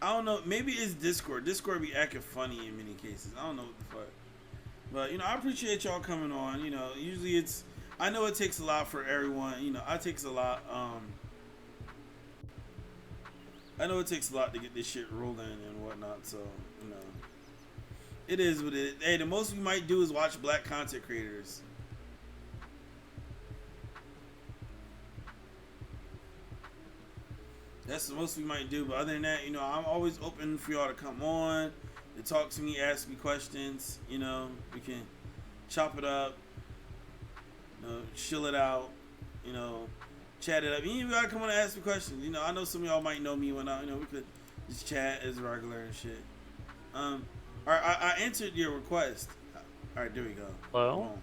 I don't know. Maybe it's Discord. Discord be acting funny in many cases. I don't know what the fuck. But I appreciate y'all coming on. Usually it's. I know it takes a lot for everyone. It takes a lot. I know it takes a lot to get this shit rolling and whatnot. So you know, it is what it is. Hey, the most we might do is watch black content creators. That's the most we might do. But other than that, I'm always open for y'all to come on, to talk to me, ask me questions. We can chop it up, chill it out, you know, chat it up. You gotta come on and ask me questions. I know some of y'all might know me when we could just chat as regular and shit. All right, I answered your request. All right, there we go. Come Well, on.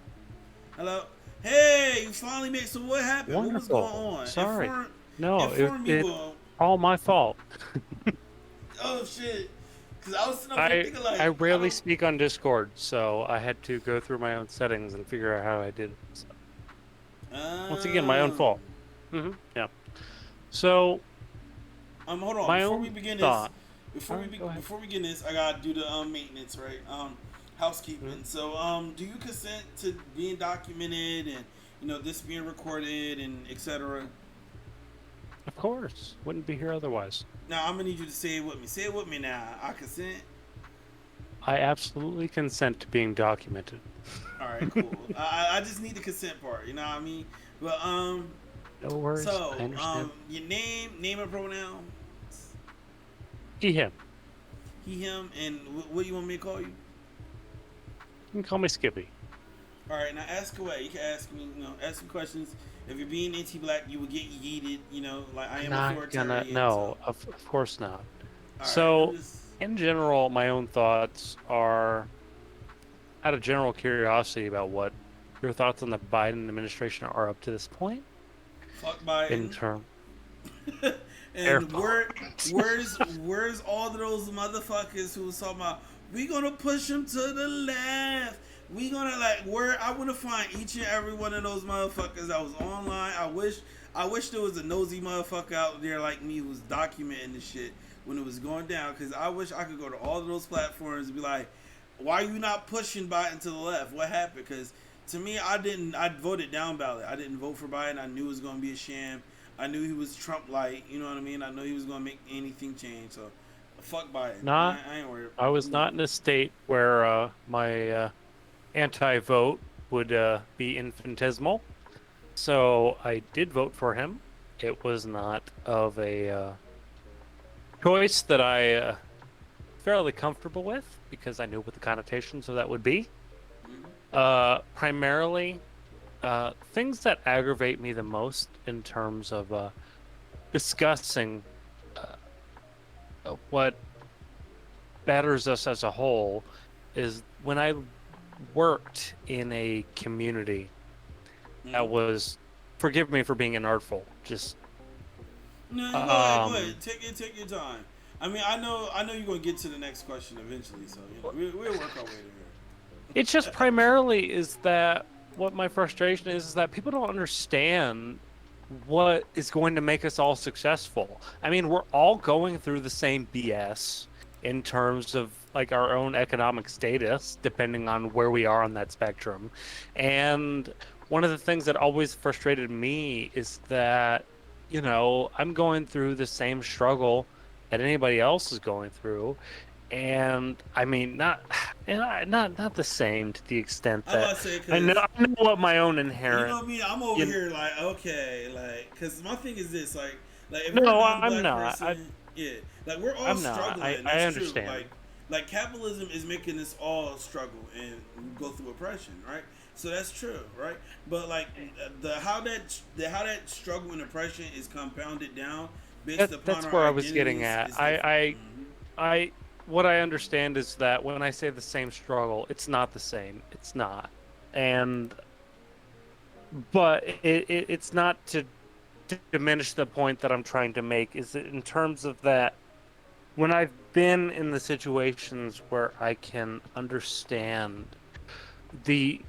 Hello. Hey, you finally made. So what happened? What was going wonderful. on? Sorry. No, Inform me. it Well, all my fault. oh shit. Because I was sitting up here I thinking I like I rarely don't. speak on Discord, so I had to go through my own settings and figure out how I did it. So, once again, my own Um. fault. Yeah. So Hold on. my Before we own begin this, thought. All right, go ahead. before we begin this, I gotta do the maintenance, right? Mhm. Housekeeping. So, do you consent to being documented and this being recorded and etc.? Of course, wouldn't be here otherwise. Now, I'm gonna need you to say it with me. Say it with me now. I consent. I absolutely consent to being documented. All right, cool. I just need the consent part. You know what I mean? But No worries. I so understand. your name and pronoun, He, him. he, him, and what do you want me to call you? You can call me Skippy. All right, now ask away. You can ask me, ask me questions. If you're being anti-black, you will get yeeted. Like I am Not gonna. authoritarian. So, No, of course not. all right, I'm So, just. in general, my own thoughts are out of general curiosity about what your thoughts on the Biden administration are up to this point Fuck in Biden. term fair And point. where's all of those motherfuckers who was talking about we gonna push him to the left. We gonna where I wanna find each and every one of those motherfuckers that was online. I wish there was a nosy motherfucker out there like me who was documenting this shit when it was going down. Cause I wish I could go to all of those platforms and be like, why are you not pushing Biden to the left? What happened? Cause to me, I voted down ballot. I didn't vote for Biden. I knew it was gonna be a sham. I knew he was Trump light. You know what I mean? I know he was gonna make anything change. So, fuck Biden. Not, I ain't worried. I was You know. not in a state where my anti-vote would be infinitesimal, so I did vote for him. It was not of a choice that I fairly comfortable with because I knew what the connotations of that would be. Mm-hmm. Primarily, things that aggravate me the most in terms of discussing uh, what betters us as a whole is when I worked in a community that Mm-hmm. was, forgive me for being inartful, just No, go ahead. Go ahead. um, Take your time. I mean, I know you're gonna get to the next question eventually. So we'll work our way it just there. primarily is that what my frustration is that people don't understand what is going to make us all successful. I mean, we're all going through the same BS in terms of like our own economic status, depending on where we are on that spectrum. And one of the things that always frustrated me is that, I'm going through the same struggle that anybody else is going through. And I mean, not the same to the extent I'm that about to say I know because I know what my own you inherent know me. I'm over you here like okay, like because my thing is this like if you're a no, I'm non-black not. person, yeah, like we're all I'm not. struggling. I That's true. understand. Like capitalism is making us all struggle and go through oppression, right? So that's true, right? But like how that struggle and oppression is compounded down based upon That's our where I was getting identities at. is different. Mm-hmm. What I understand is that when I say the same struggle, it's not the same. It's not. And but it's not to diminish the point that I'm trying to make is that in terms of that when I've been in the situations where I can understand the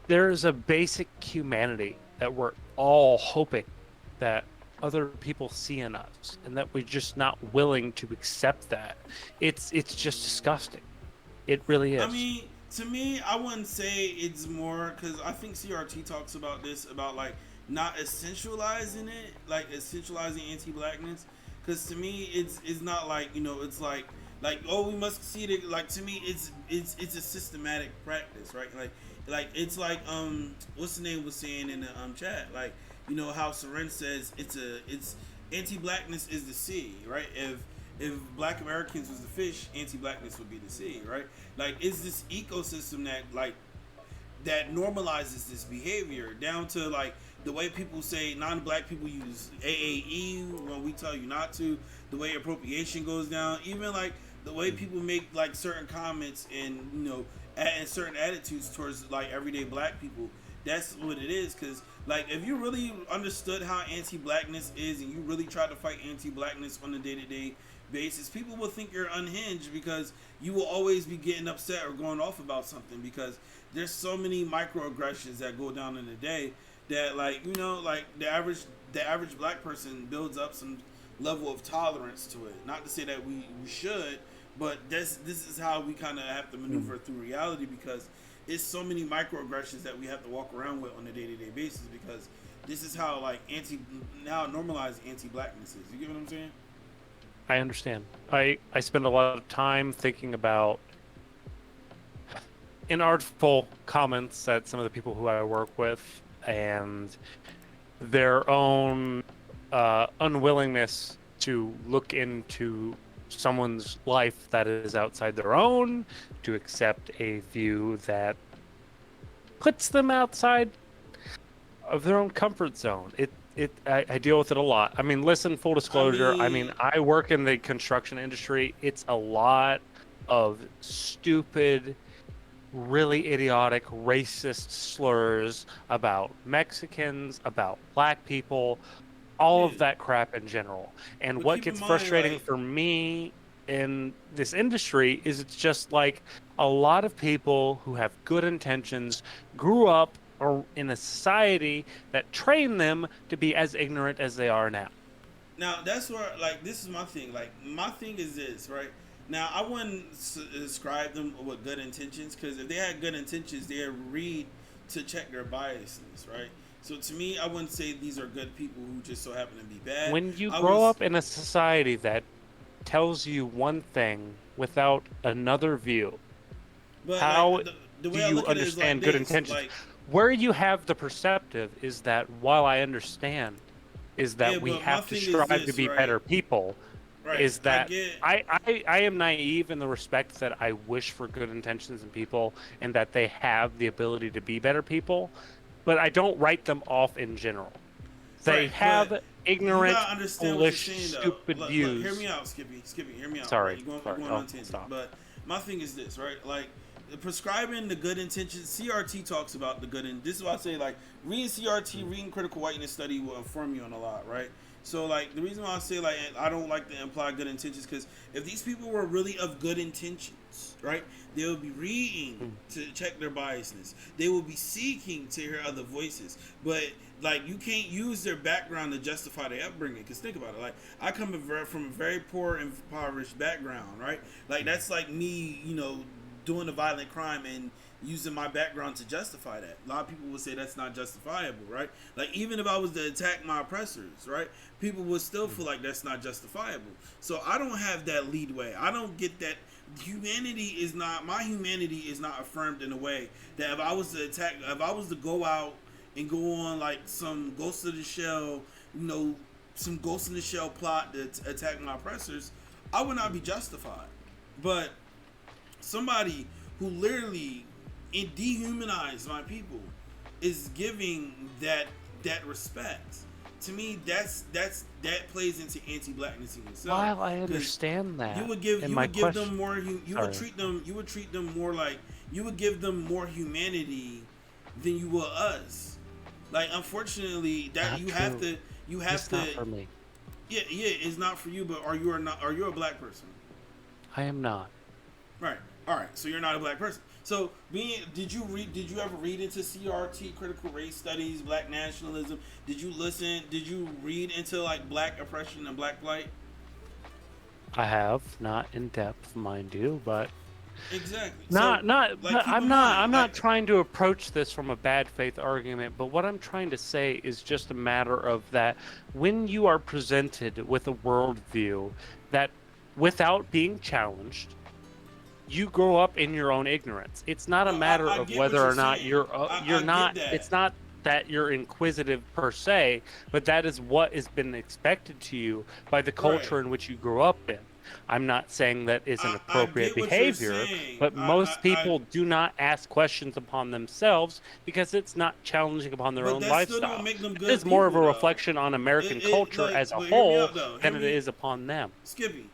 there is a basic humanity that we're all hoping that other people see in us, and that we're just not willing to accept that. It's just disgusting. It really I is. mean, to me, I wouldn't say it's more because I think CRT talks about this about like not essentializing it, like essentializing anti-blackness. Because to me, it's not like it's like oh we must see it. Like to me, it's a systematic practice, right? Like it's like what's the name was saying in the chat, like how Seren says it's anti-blackness is the sea, right? If Black Americans was the fish, anti-blackness would be the sea, right? Like, it's this ecosystem that normalizes this behavior down to like the way people say non-black people use AAE when we tell you not to, the way appropriation goes down, even like the way people make like certain comments and and certain attitudes towards like everyday black people. That's what it is. Because like if you really understood how anti-blackness is and you really try to fight anti-blackness on a day-to-day basis, people will think you're unhinged because you will always be getting upset or going off about something because there's so many microaggressions that go down in the day that like like the average black person builds up some level of tolerance to it. Not to say that we should, but this is how we kind of have to maneuver through reality because it's so many microaggressions that we have to walk around with on a day-to-day basis because this is how like normalized anti-blackness is. You get what I'm saying? I understand. I spend a lot of time thinking about inartful comments that some of the people who I work with and their own unwillingness to look into someone's life that is outside their own, to accept a view that puts them outside of their own comfort zone. I deal with it a lot. I mean, listen, full disclosure, I work in the construction industry. It's a lot of stupid, really idiotic, racist slurs about Mexicans, about black people, all of that crap in general. And But what keep in gets mind, frustrating like, for me in this industry is it's just like a lot of people who have good intentions grew up or in a society that trained them to be as ignorant as they are now. now that's where like this is my thing. Like my thing is this, right? Now I wouldn't describe them with good intentions because if they had good intentions, they'd read to check their biases, right? So to me, I wouldn't say these are good people who just so happen to be bad. When you I grow was, up in a society that tells you one thing without another view, but like how the do way I you look at it is like understand good this, intentions? like Where you have the perceptive is that while I understand is yeah. that we But my have to thing is strive to this, be right? better people, Right. is I that get. I am naive in the respect that I wish for good intentions in people and that they have the ability to be better people, but I don't write them off in general. They Right, but have you ignorant, gotta understand what you're foolish, saying though. stupid Look, hear views. me out, Skippy. Skippy, hear me out. Right, Sorry, you're sorry. going Oh, on tangent. stop. But my thing is this, right? Like prescribing the good intentions. CRT talks about the good, and this is why I say like reading CRT, reading critical whiteness study will inform you on a lot, right? So like the reason why I say like I don't like to imply good intentions because if these people were really of good intentions, right, they will be reading to check their biasness. They will be seeking to hear other voices, but like you can't use their background to justify their upbringing. Because think about it, like I come from a very poor and impoverished background, right? Like that's like me, doing a violent crime and using my background to justify that. A lot of people would say that's not justifiable, right? Like even if I was to attack my oppressors, right, people would still feel like that's not justifiable. So I don't have that leadway. I don't get that. My humanity is not affirmed in a way that if I was to attack, if I was to go out and go on like some Ghost of the Shell, some Ghost in the Shell plot to attack my oppressors, I would not be justified. But somebody who literally dehumanized my people is giving that respect. To me, that plays into anti-blackness in itself. While I understand that, You would give them more. You would treat them more like you would give them more humanity than you will us. Like unfortunately, that not you true. have It's to. not for me. Yeah, it's not for you. But are you a black person? I am not. Right. All right, so you're not a black person. So, did you ever read into CRT, critical race studies, black nationalism? Did you listen? Did you read into like black oppression and black plight? I have, not in depth, mind you, but Exactly. So, not like, but keep in mind, I'm like, not trying to approach this from a bad faith argument, but what I'm trying to say is just a matter of that when you are presented with a worldview that without being challenged, you grow up in your own ignorance. It's not a no, matter I of get what whether you're or not saying. you're I get not, that. it's not that you're inquisitive per se, but that is what has been expected to you by the Right. culture in which you grew up in. I'm not saying that is an I appropriate get what you're behavior, saying. but most people do not ask questions upon themselves because it's not challenging upon their But own that still don't lifestyle. make them It good is more of people, a though. reflection on American culture Like, as a but hear me whole out, though. Hear than it me, is upon them. Skippy.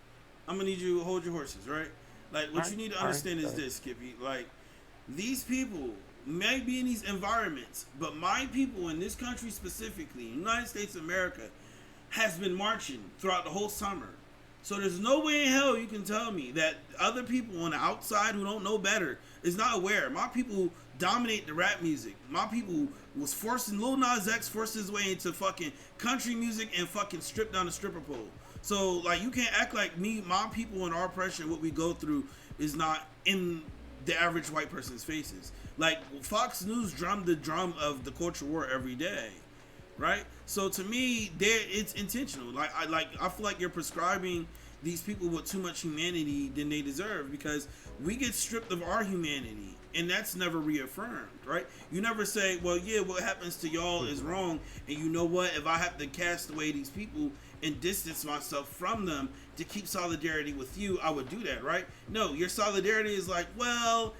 I'm gonna need you to hold your horses, right? Like, All what right, you need to all right, understand is sorry. this, Skippy. Like, these people may be in these environments, but my people in this country specifically, United States of America, has been marching throughout the whole summer. So there's no way in hell you can tell me that other people on the outside who don't know better is not aware. My people dominate the rap music. My people was forcing Lil Nas X forced his way into fucking country music and fucking stripped down the stripper pole. So like you can't act like me, my people and our pressure, what we go through is not in the average white person's faces. Like Fox News drummed the drum of the culture war every day, right? So to me, there it's intentional. I feel like you're prescribing these people with too much humanity than they deserve because we get stripped of our humanity and that's never reaffirmed, right? You never say, well, yeah, what happens to y'all is wrong, and you know what? If I have to cast away these people and distance myself from them to keep solidarity with you, I would do that, right? No, your solidarity is like, well,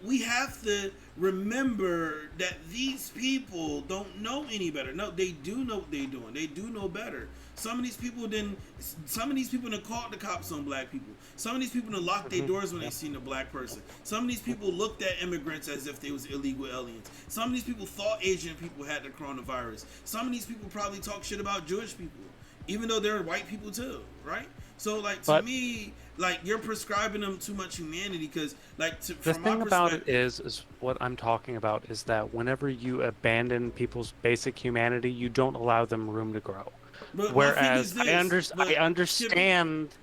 we have to remember that these people don't know any better. No, they do know what they're doing. They do know better. Some of these people didn't. Some of these people done called the cops on black people. Some of these people done locked their doors when they seen a black person. Some of these people looked at immigrants as if they was illegal aliens. Some of these people thought Asian people had the coronavirus. Some of these people probably talk shit about Jewish people, even though they're white people too, right? So like to But me, like you're prescribing them too much humanity because like the from my thing about it perspective. is what I'm talking about is that whenever you abandon people's basic humanity, you don't allow them room to grow. But my thing Whereas is this. I But Skippy, understand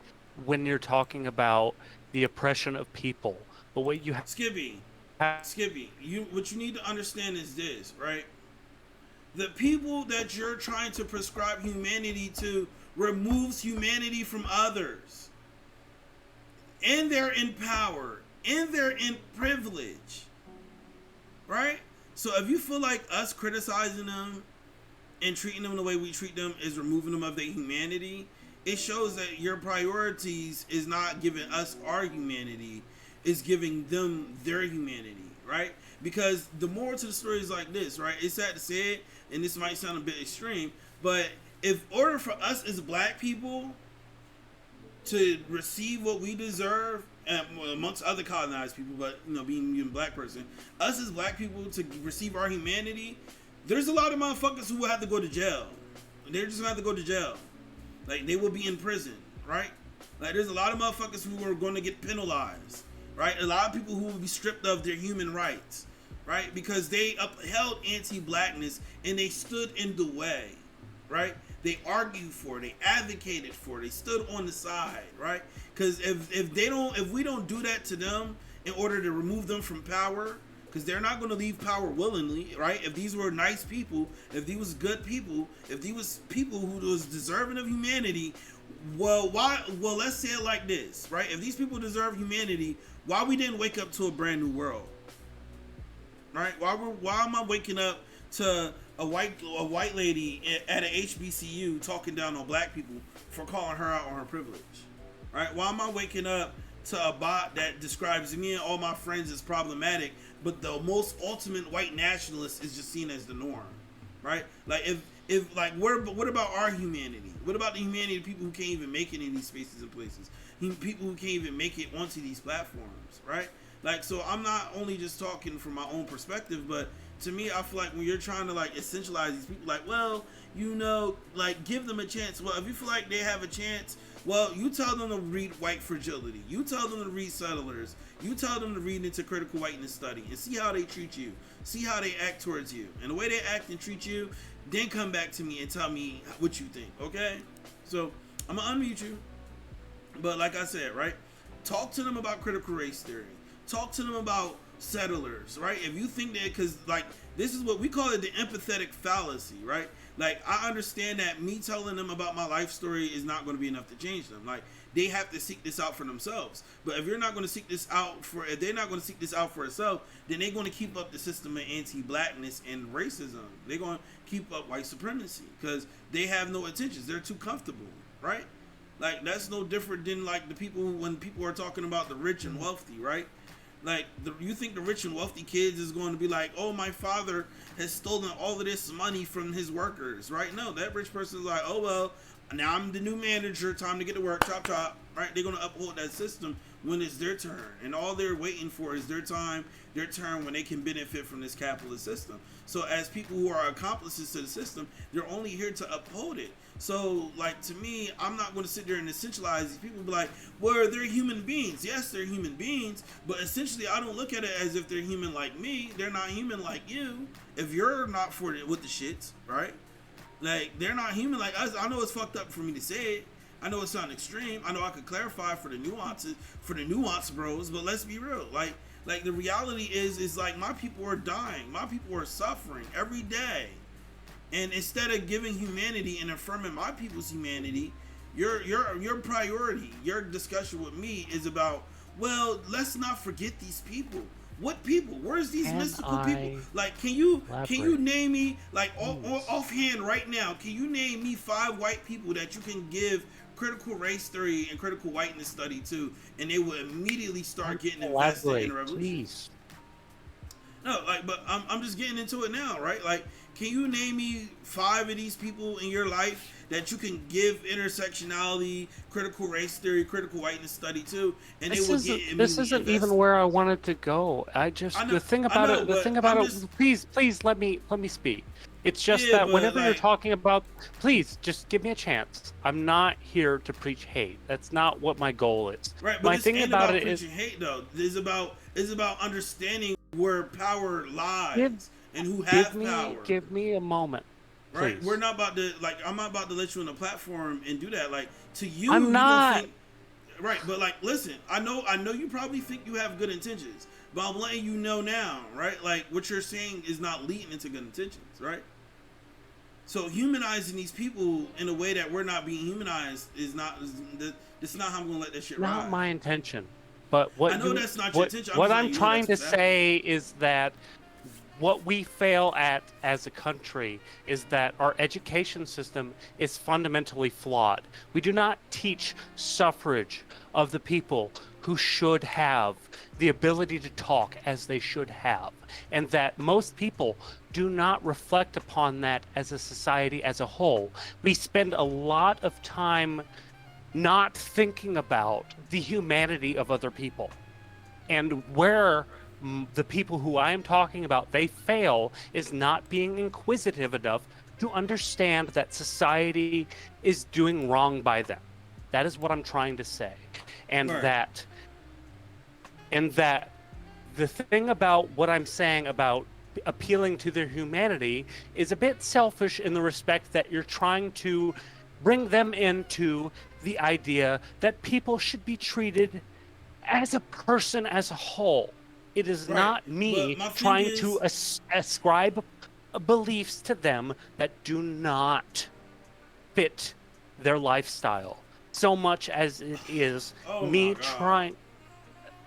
when you're talking about the oppression of people, but what you Skippy, have, Skippy, you what you need to understand is this, right? The people that you're trying to prescribe humanity to removes humanity from others, and they're in power, and they're in privilege, right? So if you feel like us criticizing them and treating them the way we treat them is removing them of their humanity, it shows that your priorities is not giving us our humanity, is giving them their humanity, right? Because the moral to the story is like this, right? It's sad to say it, and this might sound a bit extreme, but if order for us as black people to receive what we deserve, amongst other colonized people, but you know, being a black person, us as black people to receive our humanity, there's a lot of motherfuckers who will have to go to jail. They're just gonna have to go to jail. Like they will be in prison, right? Like there's a lot of motherfuckers who are going to get penalized, right? A lot of people who will be stripped of their human rights, right? Because they upheld anti-blackness and they stood in the way, right? They argued for it, they advocated for it, they stood on the side, right? Because if we don't do that to them in order to remove them from power, because they're not going to leave power willingly, right? If these were nice people, if these was good people, if these was people who was deserving of humanity, well, why? Well, let's say it like this, right? If these people deserve humanity, why we didn't wake up to a brand new world, right? Why am I waking up to a white lady at an HBCU talking down on black people for calling her out on her privilege, right? Why am I waking up to a bot that describes me and all my friends as problematic, but the most ultimate white nationalist is just seen as the norm, right? Like if like what about our humanity? What about the humanity of people who can't even make it in these spaces and places? People who can't even make it onto these platforms, right? Like, so I'm not only just talking from my own perspective, but to me, I feel like when you're trying to like essentialize these people, like, well, you know, like give them a chance. Well, if you feel like they have a chance Well, you tell them to read White Fragility. You tell them to read Settlers. You tell them to read into Critical Whiteness Study and see how they treat you. See how they act towards you. And the way they act and treat you, then come back to me and tell me what you think, okay? So, I'm going to unmute you. But like I said, right? Talk to them about critical race theory. Talk to them about settlers, right? If you think that, because like this is what we call it, the empathetic fallacy, right? Like, I understand that me telling them about my life story is not going to be enough to change them. Like, they have to seek this out for themselves. But if you're not going to seek this out for, if they're not going to seek this out for itself, then they're going to keep up the system of anti-blackness and racism. They're going to keep up white supremacy because they have no intentions. They're too comfortable, right? Like, that's no different than like the people when people are talking about the rich and wealthy, right? Like, you think the rich and wealthy kids is going to be like, oh, my father has stolen all of this money from his workers, right? No, that rich person is like, oh, well, now I'm the new manager, time to get to work, chop, chop, right? They're going to uphold that system when it's their turn. And all they're waiting for is their time, their turn when they can benefit from this capitalist system. So as people who are accomplices to the system, they're only here to uphold it. So, like, to me, I'm not going to sit there and essentialize these people and be like, well, they're human beings. Yes, they're human beings, but essentially I don't look at it as if they're human like me. They're not human like you. If you're not for it with the shits, right? Like, they're not human like us. I know it's fucked up for me to say it. I know it sounds extreme. I know I could clarify for the nuances, for the nuance bros, but let's be real. Like the reality is like my people are dying. My people are suffering every day. And instead of giving humanity and affirming my people's humanity, your priority, your discussion with me is about, well, let's not forget these people. What people? Where's these mystical people? Like, can you name me, like, offhand right now, can you name me 5 white people that you can give critical race theory and critical whiteness study to, and they will immediately start getting invested in the revolution? Please. No, like, but I'm just getting into it now, right? Like, can you name me 5 of these people in your life that you can give intersectionality, critical race theory, critical whiteness study to, and they will get? This isn't even where I wanted to go. The thing about it. Please let me speak. It's just that whenever you're talking about, please just give me a chance. I'm not here to preach hate. That's not what my goal is. Right, but my thing about it is hate though. Is about understanding where power lies and who has power. Give me a moment. Right, please. We're not about to I'm not about to let you on the platform and do that. Like, to you, I'm not. Right, but like, listen, I know you probably think you have good intentions, but I'm letting you know now, right? Like, what you're saying is not leading into good intentions, right? So humanizing these people in a way that we're not being humanized is not. It's not how I'm gonna let that shit ride. Not my intention, but what I know that's not your intention. What I'm trying to say is that what we fail at as a country is that our education system is fundamentally flawed. We do not teach suffrage of the people who should have the ability to talk as they should have, and that most people do not reflect upon that as a society as a whole. We spend a lot of time not thinking about the humanity of other people, and where the people who I am talking about, they fail, is not being inquisitive enough to understand that society is doing wrong by them. That is what I'm trying to say. And right. that the thing about what I'm saying about appealing to their humanity is a bit selfish in the respect that you're trying to bring them into the idea that people should be treated as a person as a whole. It is not me trying to ascribe beliefs to them that do not fit their lifestyle, so much as it is me trying.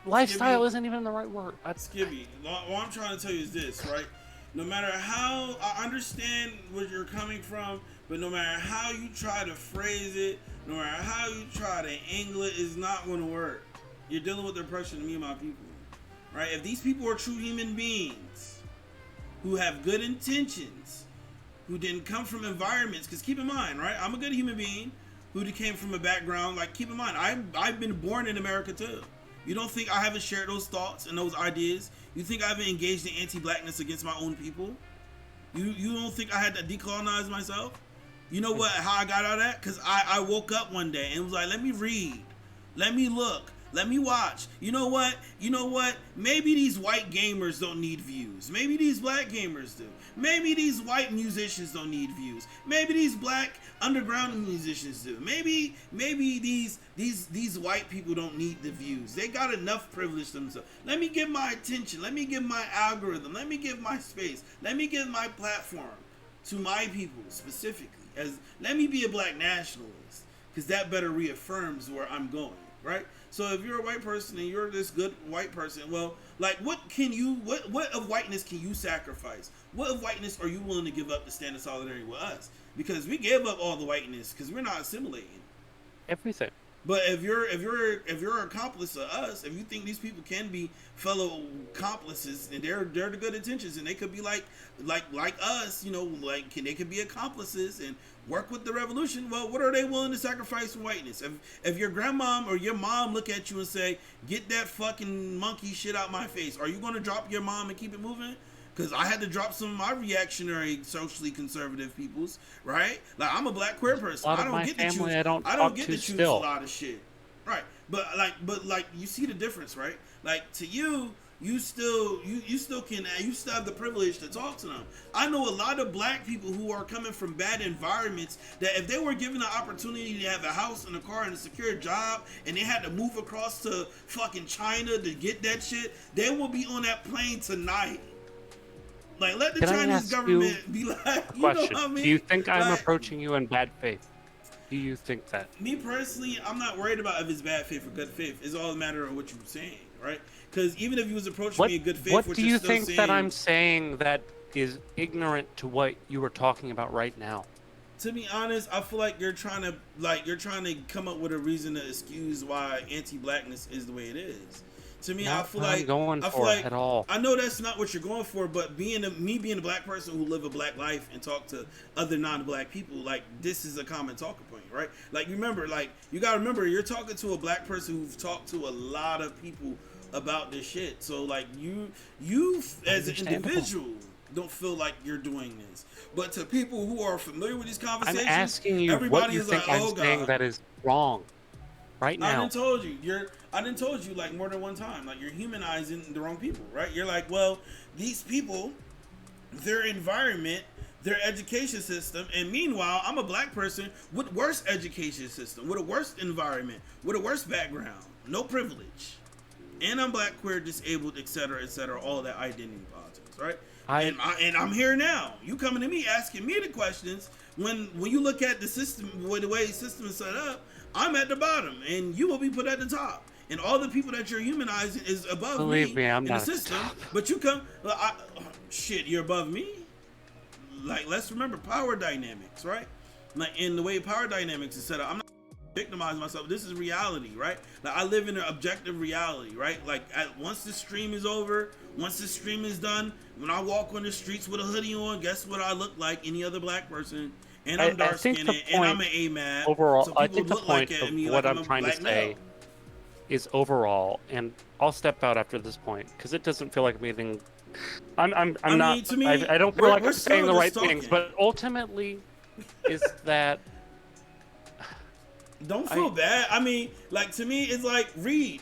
Lifestyle Skippy, isn't even the right word. Skippy, what I'm trying to tell you is this, right? No matter how, I understand where you're coming from, but no matter how you try to phrase it, no matter how you try to angle it, it's not going to work. You're dealing with the oppression of me and my people. Right? If these people are true human beings who have good intentions, who didn't come from environments, because keep in mind, right? I'm a good human being who came from a background, like, keep in mind, I've been born in America too. You don't think I haven't shared those thoughts and those ideas? You think I haven't engaged in anti-blackness against my own people? You don't think I had to decolonize myself? You know what? How I got out of that? Because I woke up one day and was like, let me read, let me look, let me watch. You know what? You know what? Maybe these white gamers don't need views. Maybe these black gamers do. Maybe these white musicians don't need views. Maybe these black underground musicians do. Maybe these white people don't need the views. They got enough privilege themselves. Let me give my attention. Let me give my algorithm. Let me give my space. Let me give my platform to my people specifically. Let me be a black nationalist, because that better reaffirms where I'm going, right? So if you're a white person and you're this good white person, well, like what of whiteness can you sacrifice? What of whiteness are you willing to give up to stand in solidarity with us? Because we gave up all the whiteness because we're not assimilating Everything. But if you're an accomplice of us, if you think these people can be fellow accomplices and they're the good intentions and they could be like us, you know, like they could be accomplices and work with the revolution, well, what are they willing to sacrifice for whiteness? If your grandmom or your mom look at you and say, "Get that fucking monkey shit out my face," are you going to drop your mom and keep it moving? Because I had to drop some of my reactionary, socially conservative peoples, right? Like, I'm a black queer person. I don't get to choose. I don't get to choose a lot of shit, right? But you see the difference, right? Like, to you, you still have the privilege to talk to them. I know a lot of black people who are coming from bad environments that if they were given the opportunity to have a house and a car and a secure job and they had to move across to fucking China to get that shit, they will be on that plane tonight. Like, let the Chinese government be like, you know what I mean? Do you think I'm approaching you in bad faith? Do you think that? Me personally, I'm not worried about if it's bad faith or good faith. It's all a matter of what you're saying, right? Because even if you was approaching me in good faith, what do you think that I'm saying that is ignorant to what you were talking about right now? To be honest, I feel like you're trying to come up with a reason to excuse why anti-blackness is the way it is. To me, I feel like at all. I know that's not what you're going for, but being a black person who live a black life and talk to other non-black people, like, this is a common talking point, right? Like, you gotta remember, you're talking to a black person who's talked to a lot of people about this shit. So, like, you as an individual don't feel like you're doing this, but to people who are familiar with these conversations, I'm asking you what you think I'm saying that is wrong. Right now. I done told you like more than one time, like, you're humanizing the wrong people, right? You're like, well, these people, their environment, their education system, and meanwhile, I'm a black person with worse education system, with a worse environment, with a worse background, no privilege, and I'm black, queer, disabled, etc., all of that identity politics, right? And I'm here now. You coming to me asking me the questions when you look at the system, the way the system is set up. I'm at the bottom, and you will be put at the top. And all the people that you're humanizing is above Believe me, I'm in not the system. But you come, shit, you're above me. Like, let's remember power dynamics, right? Like, in the way power dynamics is set up, I'm not victimizing myself. This is reality, right? Like, I live in an objective reality, right? Like, once the stream is over, once the stream is done, when I walk on the streets with a hoodie on, guess what I look like? Any other black person. And I'm dark skinned, and I'm an AMAT. Overall, so I think the point of what I'm trying to say is overall, and I'll step out after this point because it doesn't feel like I'm getting. I don't feel like I'm saying the right things, but ultimately, is that. Don't feel bad. I mean, like, to me, it's like, read.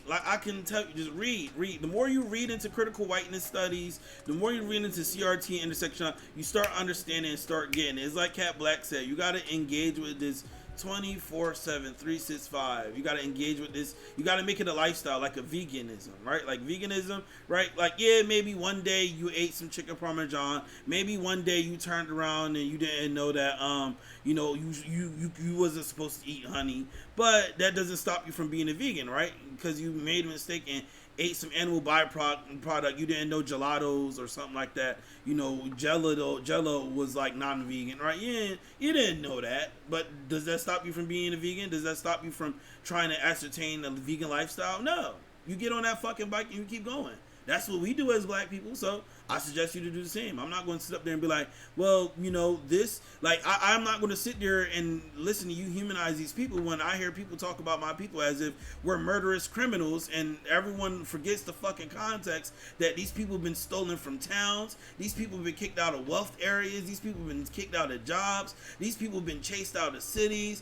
Like, I can tell you, just read. The more you read into critical whiteness studies, the more you read into CRT intersection, you start understanding and start getting it. It's like Cat Black said, you got to engage with this 24/7, 365. You got to engage with this. You got to make it a lifestyle, like a veganism, right? Like veganism, right? Like, yeah, maybe one day you ate some chicken parmesan. Maybe one day you turned around and you didn't know that, you know, you wasn't supposed to eat honey. But that doesn't stop you from being a vegan, right? Because you made a mistake and ate some animal byproduct. You didn't know gelatos or something like that. You know, Jello was like non-vegan, right? You didn't know that. But does that stop you from being a vegan? Does that stop you from trying to ascertain a vegan lifestyle? No. You get on that fucking bike and you keep going. That's what we do as black people. So I suggest you to do the same. I'm not going to sit up there and be like, well, you know, this, like, I'm not going to sit there and listen to you humanize these people when I hear people talk about my people as if we're murderous criminals, and everyone forgets the fucking context that these people have been stolen from towns, these people have been kicked out of wealth areas, these people have been kicked out of jobs, these people have been chased out of cities,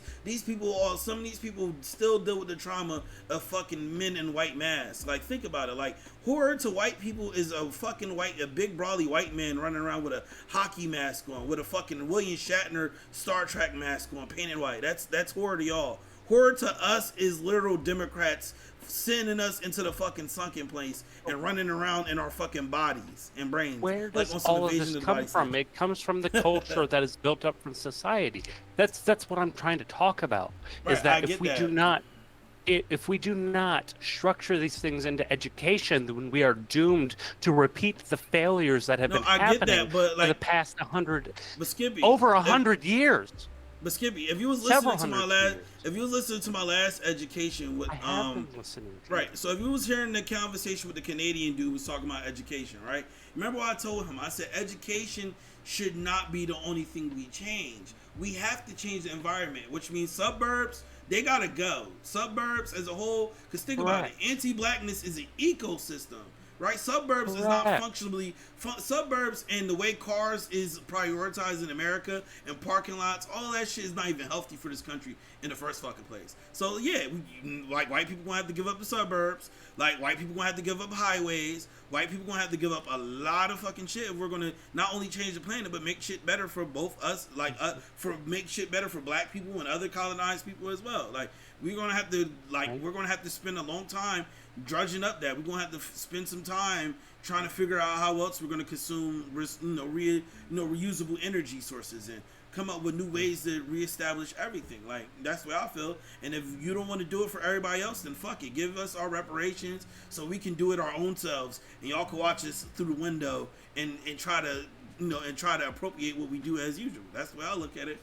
some of these people still deal with the trauma of fucking men in white masks. Like, think about it. Like, horror to white people is a big brawly white man running around with a hockey mask on, with a fucking William Shatner Star Trek mask on, painted white. That's horror to y'all. Horror to us is literal Democrats sending us into the fucking sunken place and running around in our fucking bodies and brains. Where does all of this come from? It comes from the culture that is built up from society. That's what I'm trying to talk about. Right, is that if we do not structure these things into education, then we are doomed to repeat the failures that have been happening for the past over 100 years. But Skippy, if you was listening to my last education with right, so if you was hearing the conversation with the Canadian dude who was talking about education, right? Remember what I told him? I said education should not be the only thing we change. We have to change the environment, which means suburbs, they gotta go. Suburbs as a whole, because think about it, anti-blackness is an ecosystem, right? Suburbs is not suburbs, and the way cars is prioritized in America and parking lots, all that shit is not even healthy for this country in the first fucking place. So yeah, like white people gonna have to give up the suburbs, like white people gonna have to give up highways, white people gonna have to give up a lot of fucking shit if we're gonna not only change the planet but make shit better for both us, make shit better for black people and other colonized people as well. Like we're gonna have to spend a long time drudging up that. We're gonna have to spend some time trying to figure out how else we're gonna consume reusable energy sources and come up with new ways to reestablish everything. Like that's the way I feel. And if you don't want to do it for everybody else, then fuck it. Give us our reparations so we can do it our own selves, and y'all can watch us through the window and try to appropriate what we do as usual. That's the way I look at it.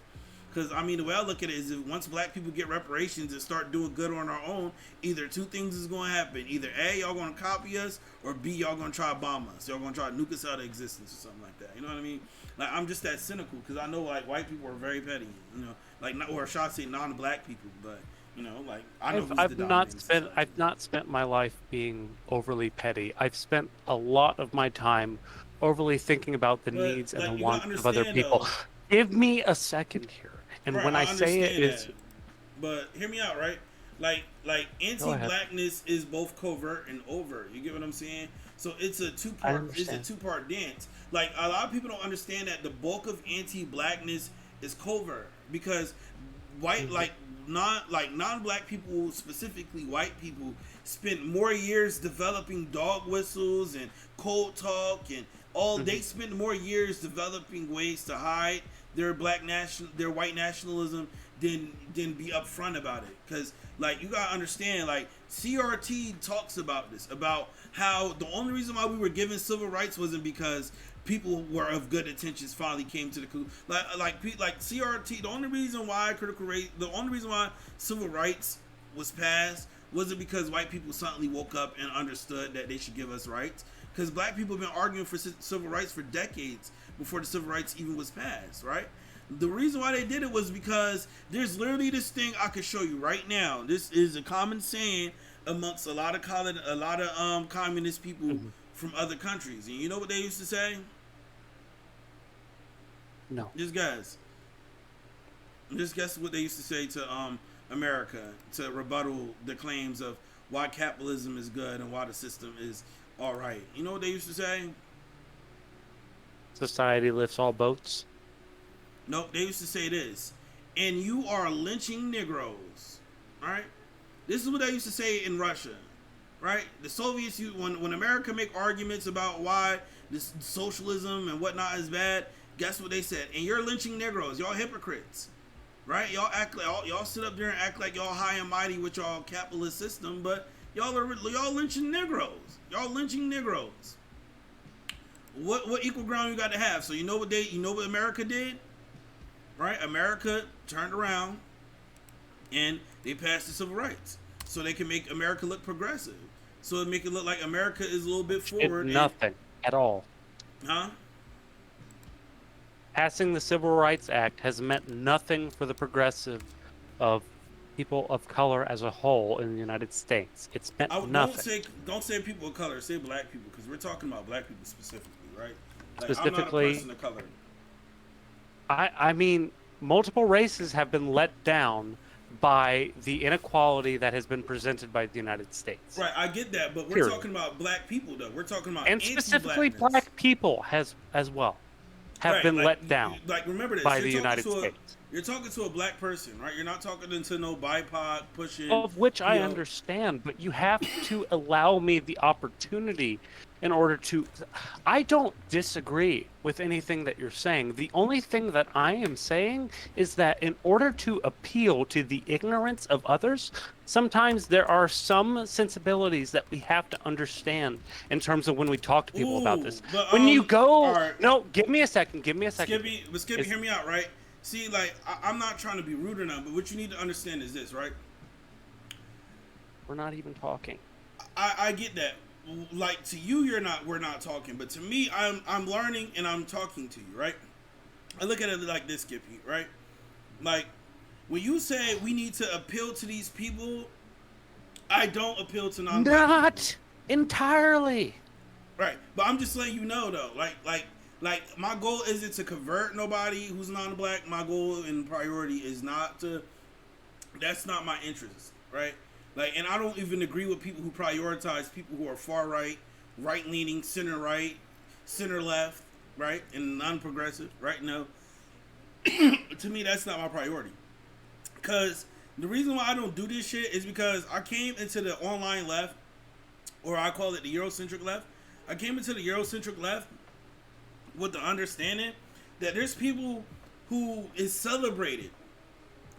Because, I mean, the way I look at it is if once black people get reparations and start doing good on our own, either two things is going to happen. Either A, y'all going to copy us, or B, y'all going to try to bomb us. Y'all going to try to nuke us out of existence or something like that. You know what I mean? Like, I'm just that cynical because I know, like, white people are very petty, you know? Like, or should I say non-black people, but, you know, like, I know I've not spent my life being overly petty. I've spent a lot of my time overly thinking about the needs and the wants of other people. Give me a second here. And when I say it is, but hear me out, right? Like anti-blackness is both covert and overt. You get what I'm saying? So it's a two-part dance. Like a lot of people don't understand that the bulk of anti-blackness is covert because non-black people, specifically white people, spent more years developing dog whistles and cold talk and all. They spent more years developing ways to hide their their white nationalism than be upfront about it. Because like you gotta understand, like CRT talks about this, about how the only reason why we were given civil rights wasn't because people were of good intentions finally came to the like CRT. The only reason why civil rights was passed wasn't because white people suddenly woke up and understood that they should give us rights. Because black people have been arguing for civil rights for decades before the civil rights even was passed, right? The reason why they did it was because there's literally this thing I could show you right now. This is a common saying amongst a lot of communist people from other countries. And you know what they used to say? No. Just guess what they used to say to America to rebuttal the claims of why capitalism is good and why the system is all right. You know what they used to say? Society lifts all boats. Nope, they used to say this. And you are lynching Negroes. Right? This is what they used to say in Russia. Right? The Soviets, when America make arguments about why this socialism and whatnot is bad, guess what they said? And you're lynching Negroes. Y'all hypocrites. Right? Y'all sit up there and act like y'all high and mighty with y'all capitalist system, but y'all lynching Negroes. Y'all lynching Negroes. What equal ground you got to have? So you know what America did? Right? America turned around and they passed the civil rights. So they can make America look progressive. So it make it look like America is a little bit forward. Nothing at all. Huh? Passing the Civil Rights Act has meant nothing for the progressive of people of color as a whole in the United States. It's meant Don't nothing. say people of color. Say black people because we're talking about black people specifically, right? Like I'm not a Specifically, person of color. I mean, multiple races have been let down by the inequality that has been presented by the United States. Right, I get that, but we're Period. talking about black people though. We're talking about And specifically anti-blackness. black people has as well have Right, been let down like remember this. by the United States. You're talking to a black person, right? You're not talking to no BIPOC pushing. Of which You I know, understand, but you have to allow me the opportunity in order to. I don't disagree with anything that you're saying. The only thing that I am saying is that in order to appeal to the ignorance of others, sometimes there are some sensibilities that we have to understand in terms of when we talk to people about this. But, When you go, all right. no, give me a second. Give me a second. Skippy, hear me out, right? See, like I'm not trying to be rude or not, but what you need to understand is this, right? We're not even talking. I get that. Like to you, we're not talking, but to me, I'm learning and I'm talking to you, right? I look at it like this, Skippy, right? Like when you say we need to appeal to these people, I don't appeal to non-black Not people. entirely. Right, but I'm just letting you know though, like my goal isn't to convert nobody who's non-black. My goal and priority is not to. That's not my interest, right? Like, and I don't even agree with people who prioritize people who are far right, right leaning, center left, right, and non-progressive. Right now, to me, that's not my priority. Because the reason why I don't do this shit is because I came into the online left, or I call it the Eurocentric left. I came into the Eurocentric left with the understanding that there's people who is celebrated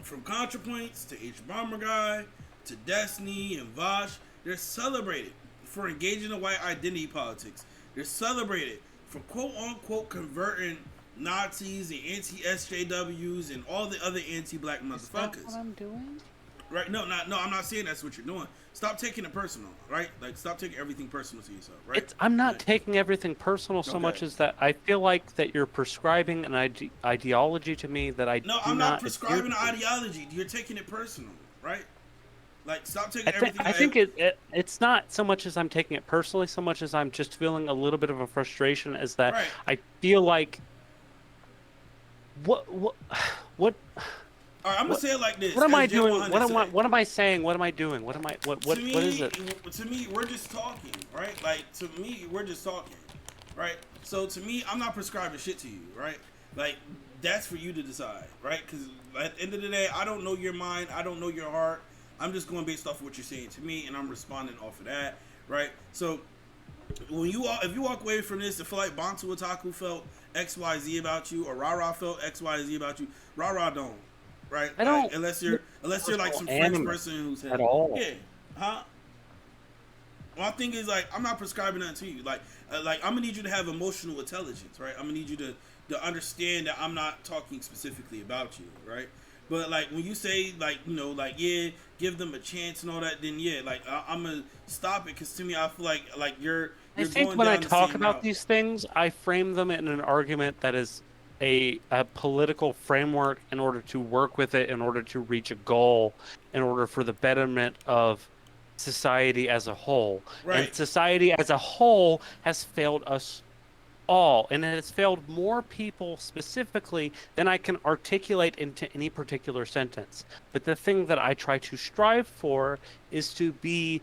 from ContraPoints to H Bomber Guy to Destiny and Vosh. They're celebrated for engaging in white identity politics. They're celebrated for quote unquote converting Nazis and anti-SJWs and all the other anti-black motherfuckers. Is that what I'm doing? Right? No, I'm not saying that's what you're doing. Stop taking it personal, right? Like, stop taking everything personal to yourself, right? I'm not taking everything personal so much as that I feel like that you're prescribing an ideology to me that I do I'm not not prescribing adhere an to. ideology. You're taking it personal, right? Like, stop taking everything. I think it's not so much as I'm taking it personally, so much as I'm just feeling a little bit of a frustration as that Right. I feel like what All right, I'm gonna say it like this. what am I as J100 doing? said. What am I saying? What am I doing? What To me, is it? To me, we're just talking, right? Like, to me, we're just talking, right? So to me, I'm not prescribing shit to you, right? Like, that's for you to decide, right? Because at the end of the day, I don't know your mind, I don't know your heart. I'm just going based off of what you're saying to me, and I'm responding off of that, right? So when if you walk away from this and feel like Bantu Otaku felt XYZ about you, or Rara felt XYZ about you, Rara don't, right? I don't. Like, unless you're like some French Anime person who's at all. yeah, huh? My thing is like I'm not prescribing nothing to you. Like I'm gonna need you to have emotional intelligence, right? I'm gonna need you to understand that I'm not talking specifically about you, right? But like when you say like like yeah, give them a chance and all that, then yeah, like I'm gonna stop it because to me I feel like you're I think going when I down the talk same about route. these things, I frame them in an argument that is a political framework in order to work with it, in order to reach a goal, in order for the betterment of society as a whole. Right. And society as a whole has failed us all, and it has failed more people specifically than I can articulate into any particular sentence. But the thing that I try to strive for is to be,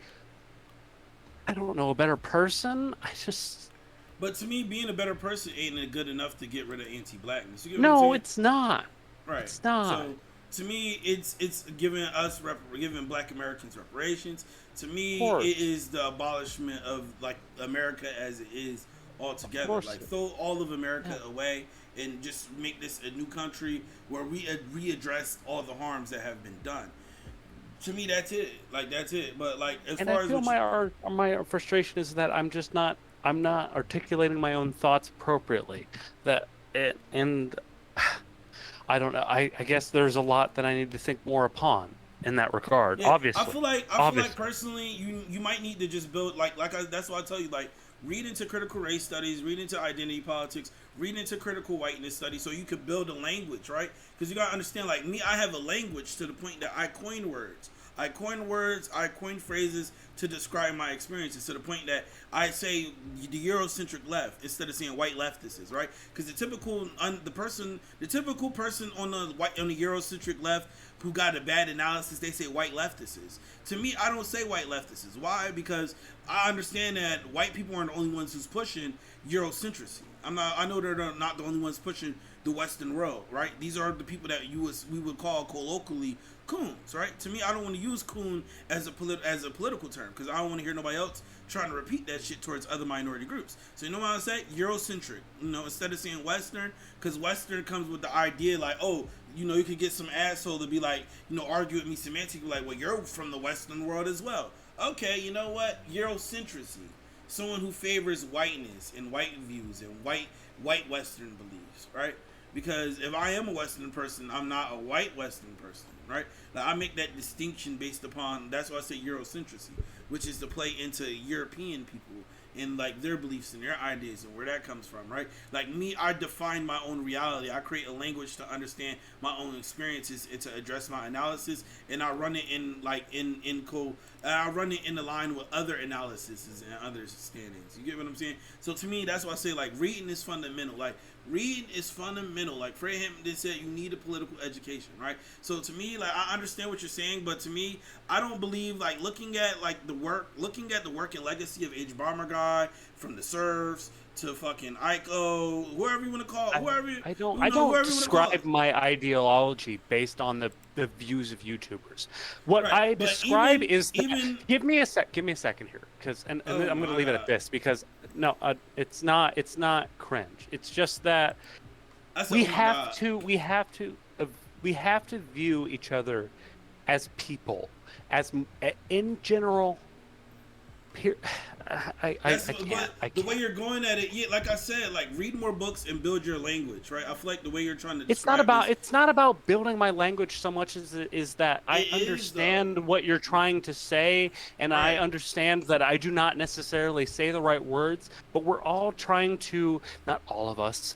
I don't know, a better person. But to me, being a better person ain't good enough to get rid of anti-blackness. You get what I'm No, saying? it's not. Right. It's not. So to me, it's giving us giving Black Americans reparations. To me, it is the abolishment of like America as it is altogether. Like throw all of America away and just make this a new country where we readdress all the harms that have been done. To me, that's it. Like that's it. But like as And far I as feel my frustration is that I'm not articulating my own thoughts appropriately. And I don't know. I guess there's a lot that I need to think more upon. in that regard. Yeah, Obviously, I feel like obviously. personally, you might need to just build that's why I tell you like read into critical race studies, read into identity politics, read into critical whiteness studies, so you could build a language, right? Because you gotta understand, like me, I have a language to the point that I coin words. I coin phrases to describe my experiences to the point that I say the Eurocentric left instead of saying white leftists, right? Because the typical person on the Eurocentric left who got a bad analysis, they say white leftists. To me, I don't say white leftists. Why? Because I understand that white people aren't the only ones who's pushing Eurocentrism. I know they're not the only ones pushing the Western world, right? These are the people that we would call colloquially coons, right? To me, I don't want to use coon as a political term because I don't want to hear nobody else trying to repeat that shit towards other minority groups. So you know what I say? Eurocentric. Instead of saying Western, because Western comes with the idea like, oh, you could get some asshole to be like, argue with me semantically like, well, you're from the Western world as well. Okay, you know what? Eurocentrism. Someone who favors whiteness and white views and white Western beliefs, right? Because if I am a Western person, I'm not a white Western person, right? Like I make that distinction based upon, that's why I say Eurocentrism, which is to play into European people and like their beliefs and their ideas and where that comes from, right? Like me, I define my own reality. I create a language to understand my own experiences and to address my analysis, and I run it I run it in line with other analyses and other standings. You get what I'm saying? So to me, that's why I say like reading is fundamental. Like reading is fundamental. Like Fred Hampton said, you need a political education, right? So to me, like I understand what you're saying, but to me, I don't believe like looking at the work and legacy of H. Bomber guy from the Serfs to fucking Iko, whoever you want to call, I don't describe my ideology based on the views of YouTubers. What Right, I but describe even is that, even give me a second here, because and oh I'm going to my leave it god, at this because no, it's not cringe. It's just that I said we oh my have god. to we have to uh, we have to view each other as people, in general. That's I but can't. I the way can't. you're going at it, yeah, like I said, like read more books and build your language, right? I feel like the way you're trying to describe this, It's not about building my language so much as it is that I it is though, understand what you're trying to say, and I right? understand that I do not necessarily say the right words, but we're all trying to, not all of us,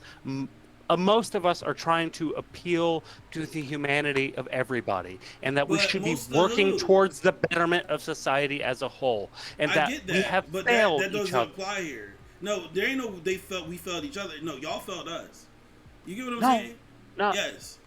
most of us are trying to appeal to the humanity of everybody, and that we But should be most of working who? towards the betterment of society as a whole, and I that get we that, have but failed that each doesn't other. apply here. No, there ain't no we felt each other. No, y'all felt us. You get what I'm No, saying? no,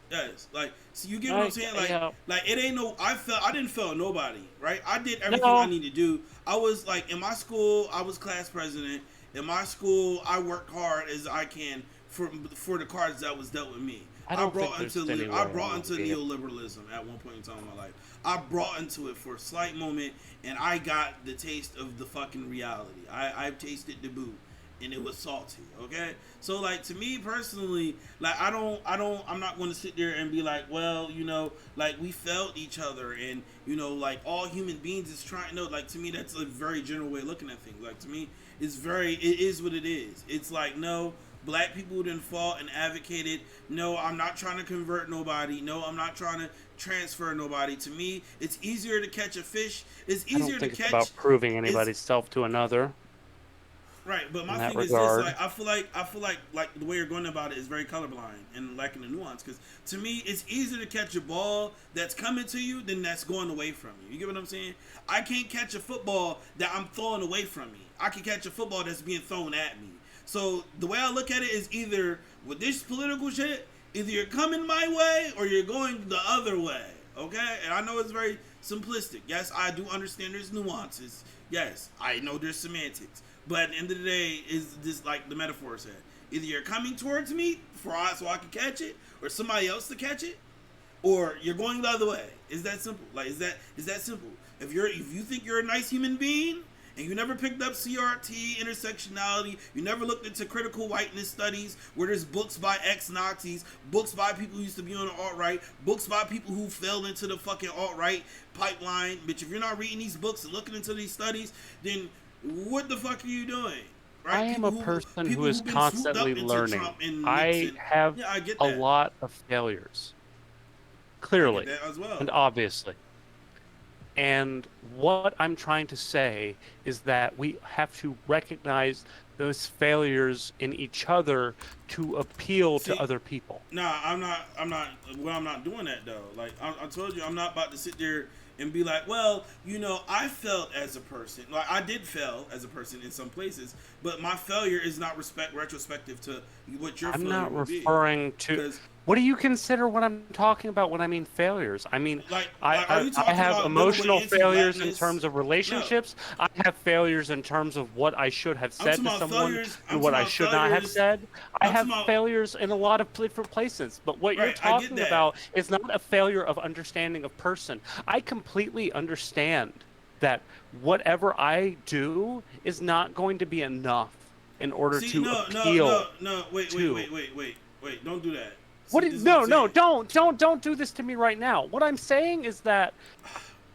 Yes. Like, so you get what I'm I, saying? yeah, Like it ain't no. I didn't fail nobody, right? I did everything I no, need to do. I was like in my school, I was class president. In my school, I worked hard as I can for the cards that was dealt with me. I don't think there's any way I I'm brought gonna into be able. neoliberalism at one point in time in my life. I brought into it for a slight moment, and I got the taste of the fucking reality. I've tasted the boo, and it was salty. Okay, so like to me personally, like I'm not going to sit there and be like, well, like we felt each other, and like all human beings is trying. No, like to me that's a very general way of looking at things. Like to me, it is what it is. It's like no. Black people didn't fought and advocated. No, I'm not trying to convert nobody. No, I'm not trying to transfer nobody. To me, it's easier to catch a fish. It's I don't easier to think it's catch. about proving It's anybody's self to another right, but in my that thing is this: regard. like, I feel like the way you're going about it is very colorblind and lacking the nuance. Because to me, it's easier to catch a ball that's coming to you than that's going away from you. You get what I'm saying? I can't catch a football that I'm throwing away from me. I can catch a football that's being thrown at me. So the way I look at it is either with this political shit, either you're coming my way or you're going the other way. Okay? And I know it's very simplistic. Yes, I do understand there's nuances. Yes, I know there's semantics. But at the end of the day, is this like the metaphor said? Either you're coming towards me so I can catch it, or somebody else to catch it, or you're going the other way. Is that simple? Like is that simple? If you think you're a nice human being and you never picked up CRT, intersectionality, you never looked into critical whiteness studies, where there's books by ex-Nazis, books by people who used to be on the alt-right, books by people who fell into the fucking alt-right pipeline. Bitch, if you're not reading these books and looking into these studies, then what the fuck are you doing? I Right? am a person who is Who've been swooped up constantly into learning. Trump and I Nixon. have Yeah, I get a that. lot of failures, I get clearly that as well. and obviously. And what I'm trying to say is that we have to recognize those failures in each other to appeal to See, other people. nah, I'm not. I'm not. Well, I'm not doing that though. Like I told you, I'm not about to sit there and be like, well, I felt as a person. Like I did fail as a person in some places, but my failure is not retrospective to what your I'm failure not would be. referring to. Because What do you consider when I'm talking about when I mean failures? I mean, are you I talking have about dealing with emotional failures in anti-blackness? terms of No, relationships. I have failures in terms of what I should have I'm said talking to about someone failures. I'm and talking what I about should not have failures. said. I I'm have talking about failures in a lot of different places. But what you're right. I get talking that. about is not a failure of understanding of person. I completely understand that whatever I do is not going to be enough in order See, to no, no, no, appeal no. Wait, wait, to. wait, wait, wait, wait. Don't do that. What? See, this is what I'm No, no, saying. don't do this to me right now. What I'm saying is that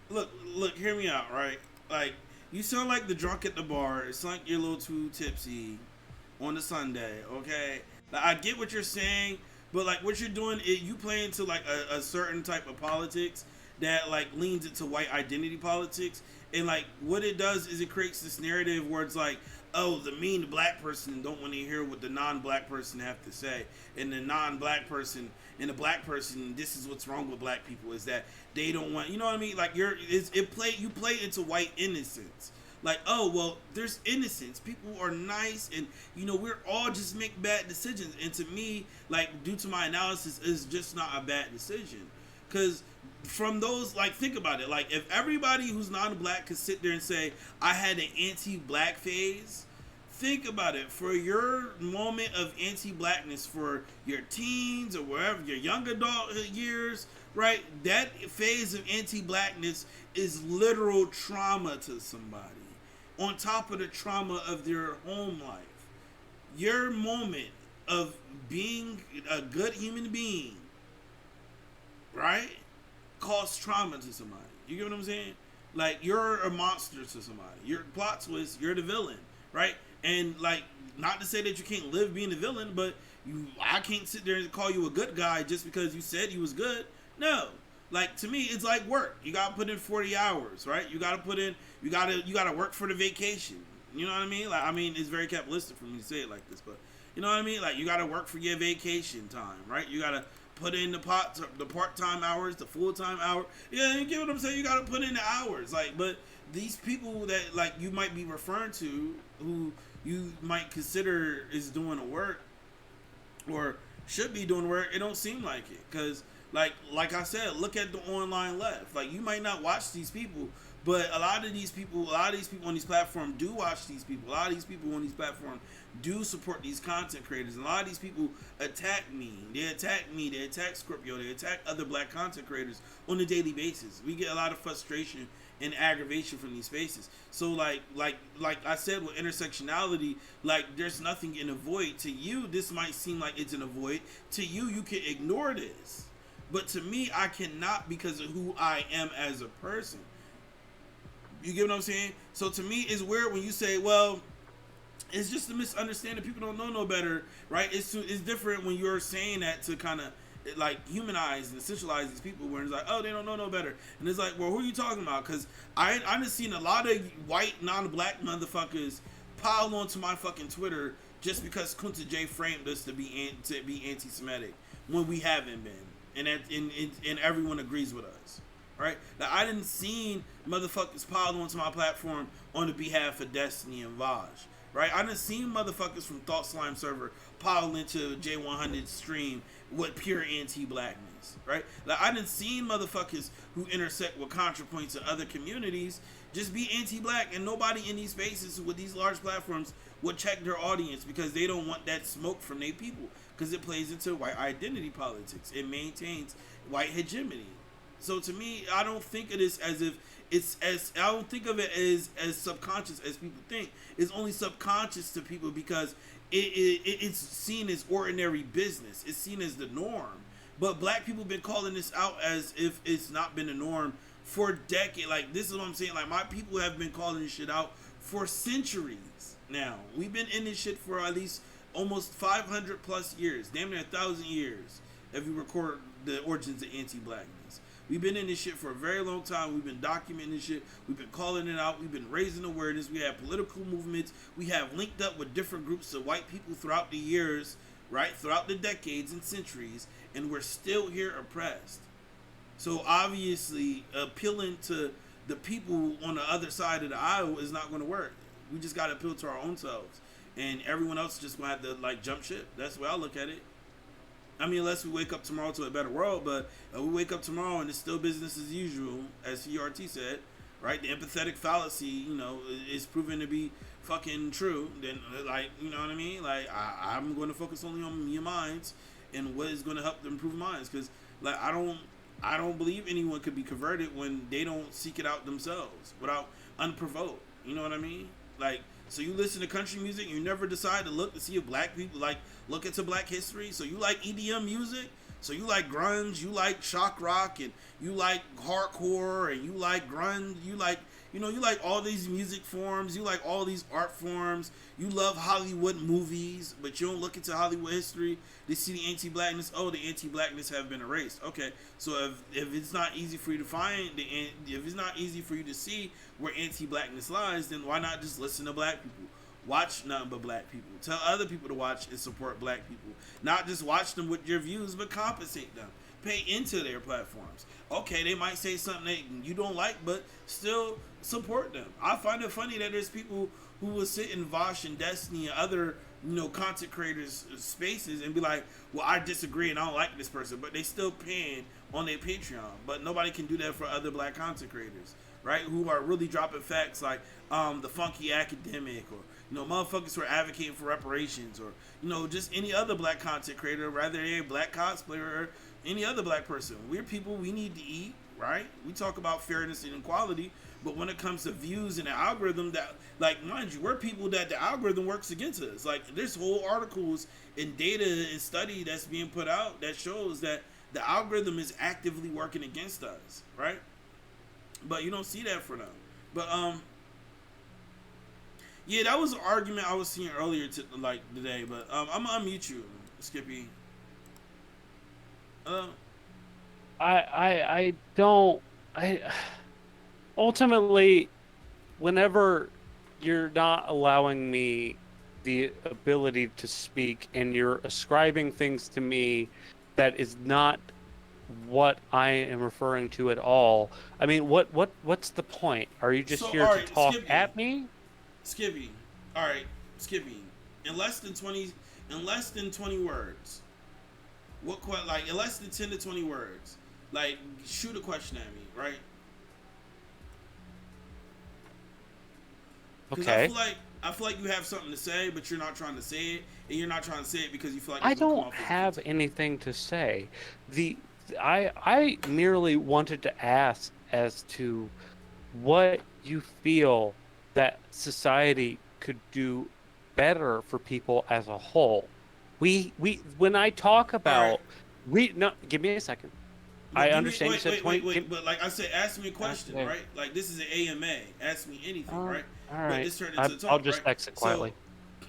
Look, hear me out, right? Like, you sound like the drunk at the bar. It's like you're a little too tipsy on a Sunday, okay? Like, I get what you're saying, but like what you're doing, you play into like a certain type of politics that like leans into white identity politics, and like what it does is it creates this narrative where it's like, oh, the mean black person don't want to hear what the non-black person have to say, and the non-black person and the black person, this is what's wrong with black people is that they don't want, you know what I mean? Like you play into white innocence. Like, oh well, there's innocence. People are nice, and we're all just make bad decisions. And to me, like due to my analysis, is just not a bad decision. Because from those, like, think about it. Like, if everybody who's non-black could sit there and say, I had an anti-black phase, think about it. For your moment of anti-blackness, for your teens or wherever, your young adult years, right? That phase of anti-blackness is literal trauma to somebody. On top of the trauma of their home life. Your moment of being a good human being, right, cause trauma to somebody. You get what I'm saying? Like, you're a monster to somebody. Your plot twist, you're the villain, right? And like, not to say that you can't live being the villain, but I can't sit there and call you a good guy just because you said you was good. No. Like, to me, it's like work. You gotta put in 40 hours, right? You gotta put in, you gotta work for the vacation. You know what I mean? Like, I mean, it's very capitalistic for me to say it like this, but you know what I mean? Like, you gotta work for your vacation time, right? You gotta put in the part-time hours, the full-time hour. Yeah, you get what I'm saying? You gotta put in the hours. Like, but these people that like you might be referring to, who you might consider is doing the work or should be doing work, it don't seem like it. Because like I said, look at the online left. Like, you might not watch these people, but a lot of these people on these platforms do watch these people. A lot of these people on these platforms do support these content creators. And a lot of these people attack me. They attack Scorpio, they attack other black content creators on a daily basis. We get a lot of frustration and aggravation from these spaces. So like I said with intersectionality, like, there's nothing in a void. To you, this might seem like it's in a void. To you, you can ignore this. But to me, I cannot, because of who I am as a person. You get what I'm saying? So to me, it's weird when you say, well, it's just a misunderstanding. People don't know no better, right? It's different when you're saying that to kind of like humanize and essentialize these people, where it's like, oh, they don't know no better. And it's like, well, who are you talking about? Because I've just seen a lot of white non-black motherfuckers pile onto my fucking Twitter just because Kunta J framed us to be anti-Semitic when we haven't been. And everyone agrees with us, right? Now, I didn't see motherfuckers pile onto my platform on the behalf of Destiny and Vaj, right? I didn't see motherfuckers from Thought Slime server pile into J100 stream with pure anti-blackness, right? Like, I didn't see motherfuckers who intersect with ContraPoints in other communities just be anti-black, and nobody in these spaces with these large platforms would check their audience because they don't want that smoke from their people, because it plays into white identity politics. It maintains white hegemony. So to me, I don't think of this as if I don't think of it as subconscious as people think. It's only subconscious to people because it's seen as ordinary business. It's seen as the norm. But black people have been calling this out as if it's not been the norm for decades. Like, this is what I'm saying. Like, my people have been calling this shit out for centuries now. We've been in this shit for at least almost 500 plus years, damn near 1,000 years, if you record the origins of anti-blackness. We've been in this shit for a very long time. We've been documenting this shit. We've been calling it out. We've been raising awareness. We have political movements. We have linked up with different groups of white people throughout the years, right? Throughout the decades and centuries, and we're still here oppressed. So obviously, appealing to the people on the other side of the aisle is not going to work. We just got to appeal to our own selves, and everyone else just going to have to like jump ship. That's the way I look at it. I mean, unless we wake up tomorrow to a better world, but we wake up tomorrow and it's still business as usual, as CRT said, right? The empathetic fallacy, you know, is proven to be fucking true. Then, like, you know what I mean? Like, I'm going to focus only on your minds and what is going to help to improve minds, because, like, I don't believe anyone could be converted when they don't seek it out themselves without unprovoked. You know what I mean? Like, so you listen to country music, you never decide to look to see if black people like look into black history. So you like EDM music, so you like grunge, you like shock rock, and you like hardcore, and you like grunge, you like, you know, you like all these music forms, you like all these art forms, you love Hollywood movies, but you don't look into Hollywood history to see the anti-blackness. Oh, the anti-blackness have been erased. Okay, so if it's not easy for you to find, if it's not easy for you to see where anti-blackness lies, then why not just listen to black people? Watch nothing but black people. Tell other people to watch and support black people. Not just watch them with your views, but compensate them. Pay into their platforms. Okay, they might say something that you don't like, but still support them. I find it funny that there's people who will sit in Vosh and Destiny and other, you know, content creators spaces and be like, well, I disagree and I don't like this person, but they still paying on their Patreon. But nobody can do that for other black content creators, right? Who are really dropping facts like the funky academic, or, you know, motherfuckers who are advocating for reparations, or, you know, just any other black content creator, rather they're a black cosplayer or any other black person. We're people, we need to eat, right? We talk about fairness and equality, but when it comes to views and the algorithm, that, like, mind you, we're people that the algorithm works against us. Like, there's whole articles and data and study that's being put out that shows that the algorithm is actively working against us, right? But you don't see that for them. But yeah, that was an argument I was seeing earlier today. But I'm gonna unmute you, Skippy. I don't. Ultimately, whenever you're not allowing me the ability to speak and you're ascribing things to me that is not what I am referring to at all. I mean, what's the point? Are you just here to talk Skippy, at me? Skippy. All right, Skippy. In less than 20 words. Like in less than 10 to 20 words. Like, shoot a question at me, right? Okay. I feel like you have something to say, but you're not trying to say it, and you're not trying to say it because you feel like I don't have anything to say. I merely wanted to ask as to what you feel that society could do better for people as a whole. When I talk about give me a second. No, I understand. Wait, but like I said, ask me a question, okay, right? Like, this is an AMA. Ask me anything, right? All right. But this turned into talk, I'll just right? exit quietly. So,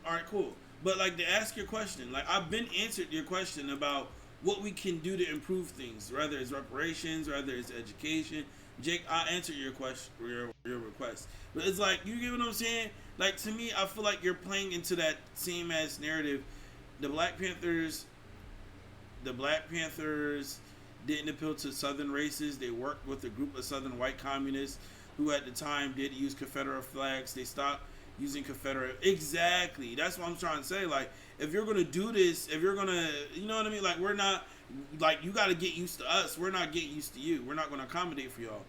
all right, cool. But like, to ask your question, like, I've been answered your question about what we can do to improve things, whether it's reparations, whether it's education. Jake, I answered your question, your request. But it's like, you get what I'm saying? Like, to me, I feel like you're playing into that same ass narrative. The Black Panthers didn't appeal to Southern races. They worked with a group of Southern white communists who at the time did use Confederate flags. They stopped using Confederate. Exactly. That's what I'm trying to say. Like, if you're going to do this, if you're going to, you know what I mean? Like, we're not, like, you got to get used to us. We're not getting used to you. We're not going to accommodate for y'all.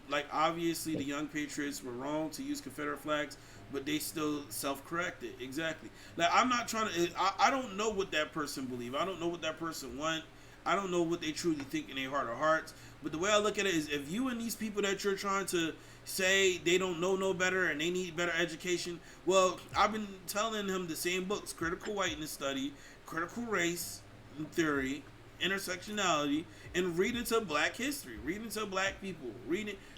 Like, obviously, the Young Patriots were wrong to use Confederate flags, but they still self-corrected. Exactly. Like, I'm not trying to, I don't know what that person believe. I don't know what that person want. I don't know what they truly think in their heart of hearts. But the way I look at it is, if you and these people that you're trying to say they don't know no better and they need better education, well, I've been telling them the same books: Critical Whiteness Study, Critical Race Theory, Intersectionality, and read into Black history, read into Black people,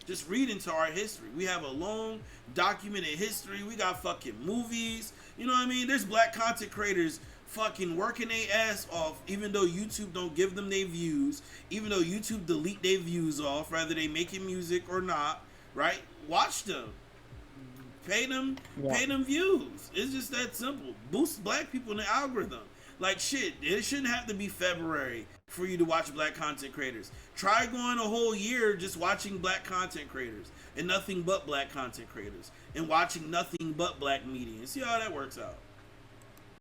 just read into our history. We have a long documented history. We got fucking movies. You know what I mean? There's Black content creators fucking working their ass off, even though YouTube don't give them their views, even though YouTube delete their views off, whether they making music or not, right? Watch them. Yeah. Pay them views. It's just that simple. Boost black people in the algorithm. Like shit, it shouldn't have to be February for you to watch black content creators. Try going a whole year just watching black content creators and nothing but black content creators and watching nothing but black media and see how that works out.